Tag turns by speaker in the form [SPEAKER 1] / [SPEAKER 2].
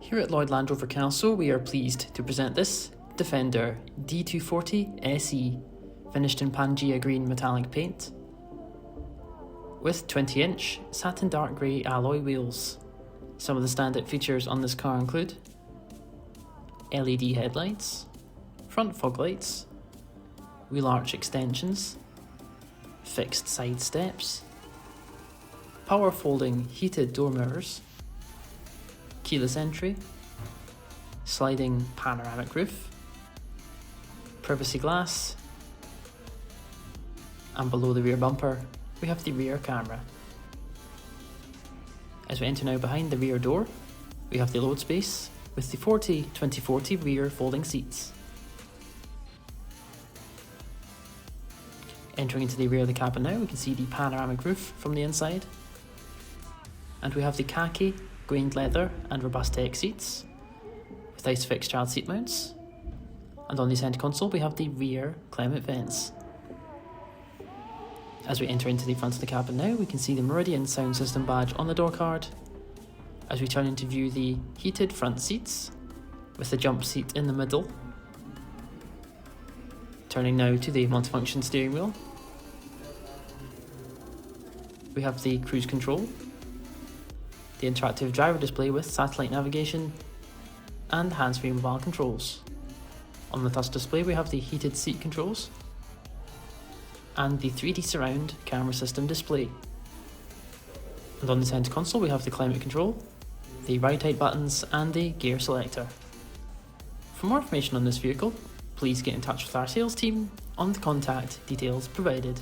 [SPEAKER 1] Here at Lloyd Land Rover Kelso, we are pleased to present this Defender D240 SE, finished in Pangea Green metallic paint, with 20-inch satin dark grey alloy wheels. Some of the standout features on this car include LED headlights, front fog lights, wheel arch extensions, fixed side steps, power folding heated door mirrors, keyless entry, sliding panoramic roof, privacy glass, and below the rear bumper we have the rear camera. As we enter now behind the rear door, we have the load space with the 2040 rear folding seats. Entering into the rear of the cabin now, we can see the panoramic roof from the inside, and we have the Khaki, grained leather and Robustec seats with ice-fixed child seat mounts, and on the centre console we have the rear climate vents. As we enter into the front of the cabin now, we can see the Meridian sound system badge on the door card. As we turn into view the heated front seats with the jump seat in the middle. Turning now to the multifunction steering wheel, we have the cruise control, the interactive driver display with satellite navigation, and hands-free mobile controls. On the touch display we have the heated seat controls and the 3D surround camera system display. And on the centre console we have the climate control, the ride height buttons and the gear selector. For more information on this vehicle, please get in touch with our sales team on the contact details provided.